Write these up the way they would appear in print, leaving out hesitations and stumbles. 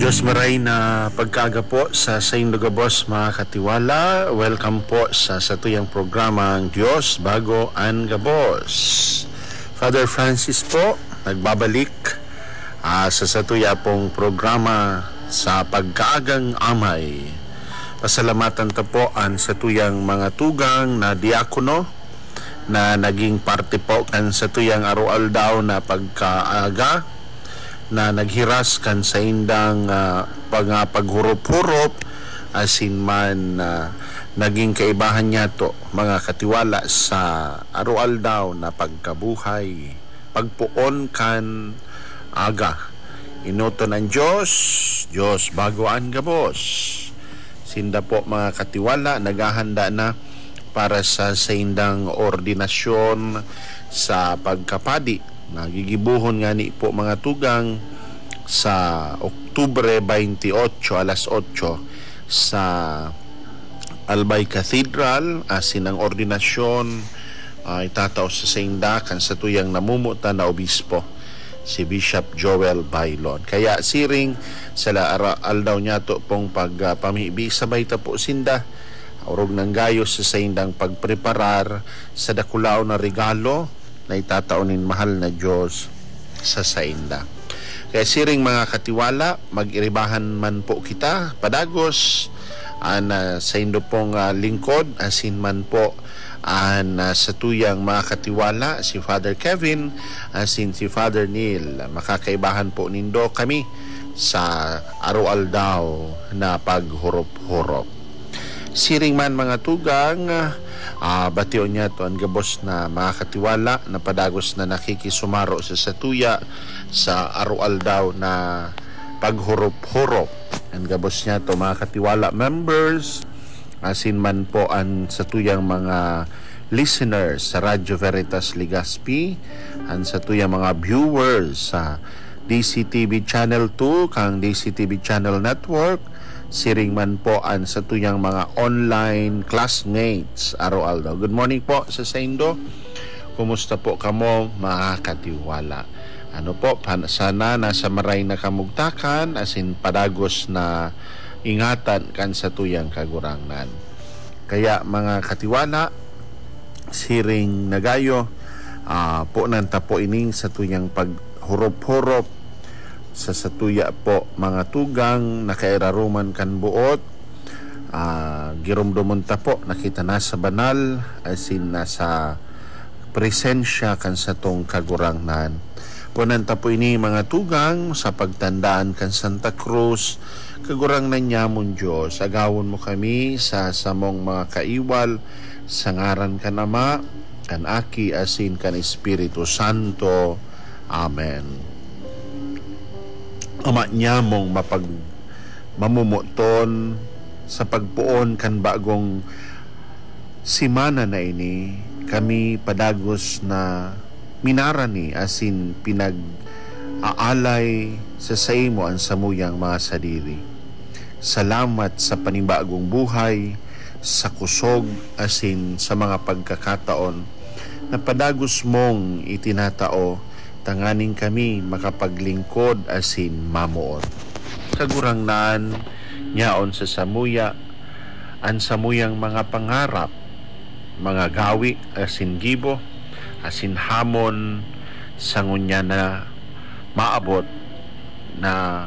Diyos maray na pagkaaga po sa Saint Lugabos mga katiwala. Welcome po sa satuyang programang Diyos Bago ang Gabos. Father Francis po nagbabalik sa satuya pong programa sa pagkaagang amay. Pasalamatan ta po ang satuyang mga tugang na diakono na naging parte po kan satuyang araw-aldaw na pagkaaga na naghiras kan sa indang paghurup-hurup asin man naging kaibahan niya to mga katiwala sa araw-aldaw na pagkabuhay pagpuon kan aga inuto ng Diyos bago ang gabos. Sinda po mga katiwala naghahanda na para sa indang ordinasyon sa pagkapadi. Nagigibuhon nga ni po mga tugang sa Oktubre 28 alas 8 sa Albay Cathedral asin ang ordinasyon itatao sa Sainda kan sa tuyang namumuta na obispo si Bishop Joel Bailon. Kaya siring sa aldaw niya to pong pagpamibi sabay ta po sinda urog ng gayos sa Saindang pagpreparar sa dakulao na regalo na itataunin mahal na Diyos sa Sainda. Kaya siring mga katiwala, mag-iribahan man po kita, padagos, sa indo pong lingkod, asin man po sa tuyang mga katiwala, si Father Kevin, asin si Father Neil. Makakaibahan po nindo kami sa araw-aldaw na paghurup-hurup. Siring man mga tugang, bation niya to ang gabos na mga katiwala na padagos na nakikisumaro sa satuya sa araw-aldaw na paghurup-hurup. Ang gabos niya to mga katiwala members, asin man po ang satuyang mga listeners sa Radyo Veritas Legazpi, ang satuyang mga viewers sa DCTV Channel 2 kang DCTV Channel Network, siring man po ang satuyang mga online classmates araw-aldaw. Good morning po sa Saindo. Kumusta po kamo mga katiwala? Ano po, sana nasa maray na kamugtakan asin padagos na ingatan kan satuyang kagurangan. Kaya mga katiwala, siring nagayo po nanta po ining satuyang paghurup-hurup sa satuya po mga tugang nakairaruman kan buot girumdumon ta po nakita na sa banal asin nasa presensya kan sa tong kagurangnan punan ta po ini mga tugang sa pagtandaan kan Santa Cruz kagurangnan nyamon Diyos agawon mo kami sa samong mga kaiwal sa ngaran kan Ama kan Aki asin kan Espiritu Santo. Amen. Ama niya mong mamumuton sa pagpuon kan bagong simana na ini kami padagos na minarani asin pinag-aalay sa saimo ang samuyang mga sadiri. Salamat sa panibagong buhay, sa kusog asin sa mga pagkakataon na padagos mong itinatao tanganing kami makapaglingkod asin mamuot. Kagurangnan nyaon sa samuya, ang samuyang mga pangarap, mga gawi asin gibo, asin hamon sangunya na maabot na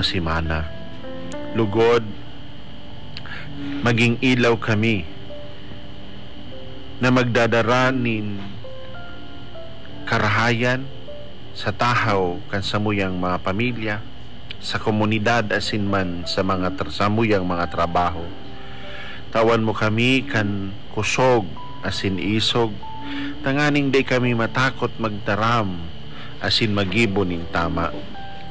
simana. Lugod, maging ilaw kami na magdadaranin karahayan sa tahaw kan samuyang mga pamilya, sa komunidad asin man sa mga samuyang mga trabaho. Tawan mo kami kan kusog asin isog, tanganing day kami matakot magtaram asin magibo ning tama,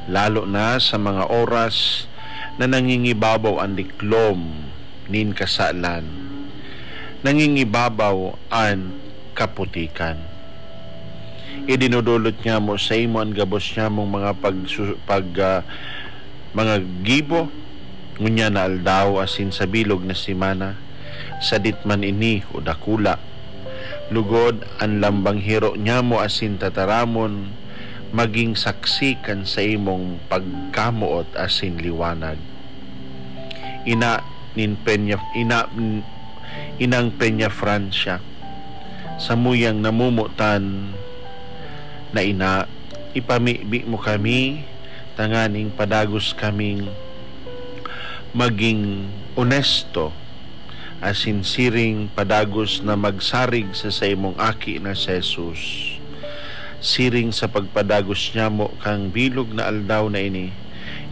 lalo na sa mga oras na nangingibabaw ang diklom nin kasalan, nangingibabaw ang kaputikan. Idinudulot niya mo sa imo ang gabos niya mong mga gibo ngunya na aldaw asin sa bilog na simana sa ditman ini o dakula lugod ang lambang hiro niya mo asin tataramon maging saksi kan sa imong pagkamuot asin liwanag. Inang Peña Francia, samuyang namumutan na ina, ipamibi mo kami, tanganing padagos kaming maging honesto asin siring padagos na magsarig sa imong aki na si Jesus. Siring sa pagpadagos niya mo kang bilog na aldaw na ini,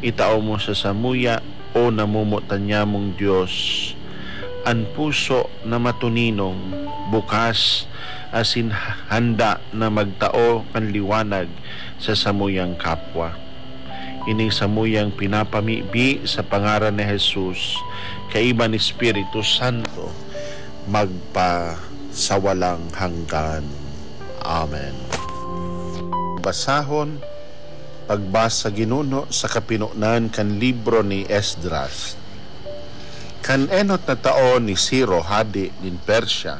itao mo sa samuya o namumutan niya mong Diyos, ang puso na matuninong, bukas, asin handa na magtao kan liwanag sa samuyang kapwa. Ining samuyang pinapamibi sa pangaran ni Jesus, kaiba ni Espiritu Santo, magpa sa walang hanggan. Amen. Basahon pagbasa ginuno sa kapinunan kan libro ni Esdras. Kan enot na taon ni Ciro hadi nin Persya,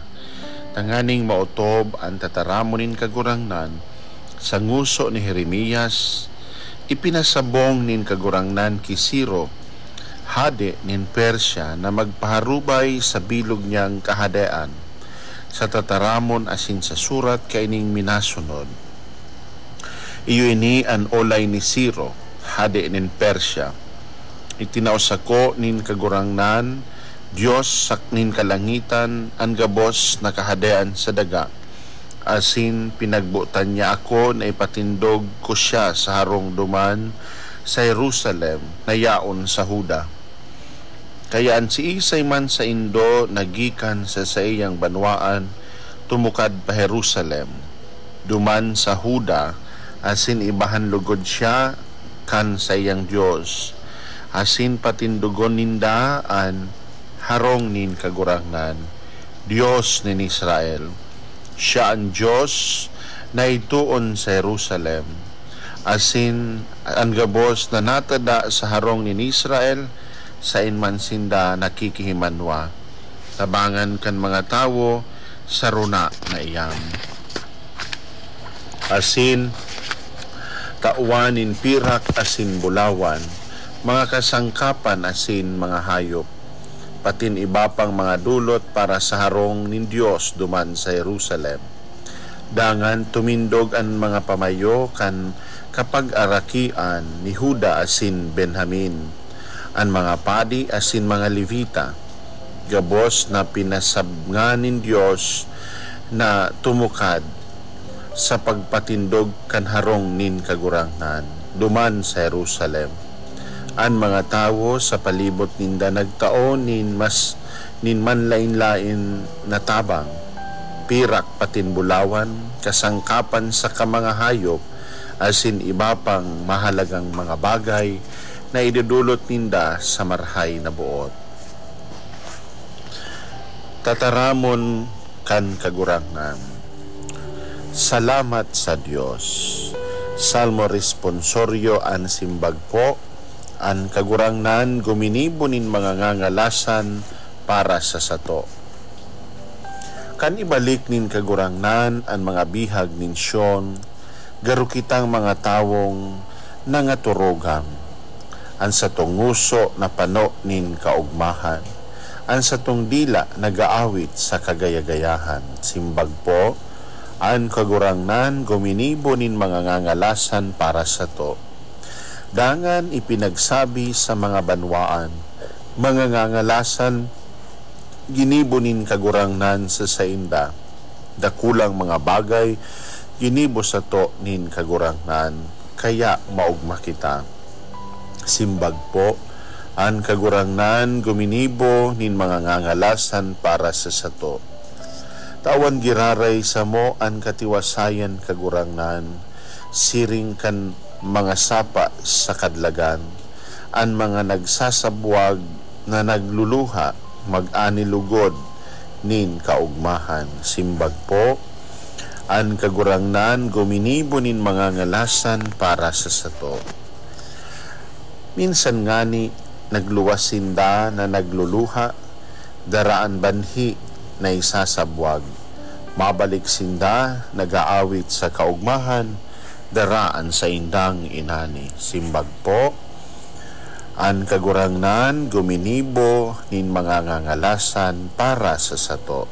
tanganing mautob ang tataramonin kagurangnan sa nguso ni Jeremias, ipinasabong nin kagurangnan ki Ciro hadi nin Persya na magpaharubay sa bilog niyang kahadean sa tataramon asin sa surat kaining minasunod. Iyo ini an olay ni Ciro hadi nin Persya, itinausako nin kagurangnan Diyos saknin kalangitan ang gabos na kahadean sa daga, asin pinagbutan niya ako na ipatindog ko siya sa harong duman sa Jerusalem na yaon sa Huda. Kayaan si Isay man sa Indo nagikan sa iyang banwaan, tumukad pa Jerusalem, duman sa Huda, asin ibahan lugod siya kan sa iyang Diyos, asin patindugon nindaan harong nin kagurangnan, Diyos nin Israel. Siya ang Diyos na ituon sa Jerusalem, asin ang gabos na natada sa harong nin Israel, sa inmansinda nakikihimanwa, tabangan kan mga tawo sa runa na iyam. Asin tauwanin pirak asin bulawan, mga kasangkapan asin mga hayop, patin iba pang mga dulot para sa harong nin Diyos duman sa Jerusalem. Dangan tumindog ang mga pamayo kan kapag-arakian ni Huda asin Benjamin, ang mga padi asin mga Levita, gabos na pinasabngan nin Diyos na tumukad sa pagpatindog kan harong nin kagurangnan duman sa Jerusalem. Ang mga tawo sa palibot ninda nagtaon nin manlain-lain na tabang, pirak patin bulawan, kasangkapan sa kamanga hayop, asin iba pang mahalagang mga bagay na idudulot ninda sa marhay na buot. Tataramon kan kagurangnan. Salamat sa Diyos. Salmo responsorio an simbag po, an kagurangnan guminibunin mga ngangalasan para sa sato. Kan ibalik nin kagurangnan an mga bihag nin Sion, garu kitang mga tawong nangaturogam, an satong nguso na pano nin kaugmahan, an satong dila nagaawit sa kagayagayahan. Simbag po, an kagurangnan guminibo nin mga ngangalasan para sa to. Dangan ipinagsabi sa mga banwaan, mga ngangalasan ginibo nin kagurangnan sa sainda, dakulang mga bagay ginibo sa to nin kagurangnan, kaya maugma kita. Simbag po, an kagurangnan guminibo nin mga ngangalasan para sa sato. Tawan giraray sa mo an katiwasayan kagurangnan, siring kan mga sapa sa kadlagan, an mga nagsasabwag na nagluluha, mag-anilugod nin kaugmahan. Simbag po, an kagurangnan guminibo nin mga ngalasan para sa sato. Minsan ngani nagluwasinda na nagluluha, daraan banhi na isasabwag, mabalik sinda nagaawit sa kaugmahan, daraan sa indang inani. Simbag po, an kagurangnan guminibo nin mga ngangalasan para sa sato.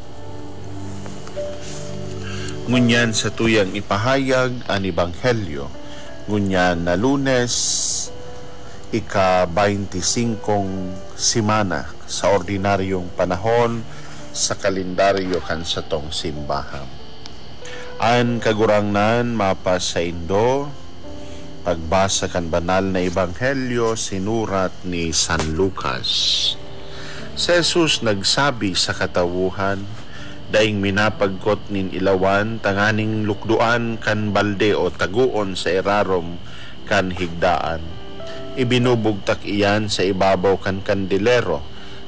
Ngunyan sa tuyang ipahayag an Ebanghelyo, ngunyan na Lunes, ika-25 simana sa ordinaryong panahon sa kalendaryo kan sa tong simbahan. An kagurangnan mapa sa Indo, pagbasa kan banal na Ebanghelyo sinurat ni San Lucas. Si Jesus nagsabi sa katawuhan, daing minapagkot nin ilawan, tanganing lukduan kan balde o taguon sa irarom kan higdaan. Ibinubugtak iyan sa ibabaw kan kandilero,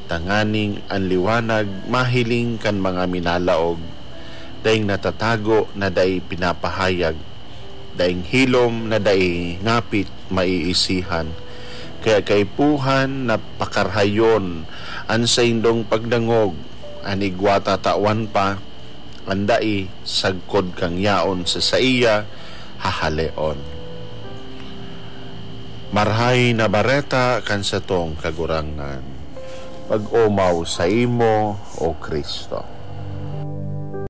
tanganing ang liwanag mahiling kan mga minalaog, daing natatago na daing pinapahayag, daing hilom na daing ngapit maiisihan, kaya kaipuhan na pakarhayon an sa indong pagdangog, anigwata tawan pa, andai sagkod kang yaon sa saiya hahaleon. Marhay na bareta kan sa tong kagurangan, pag-umaw sa imo o Kristo.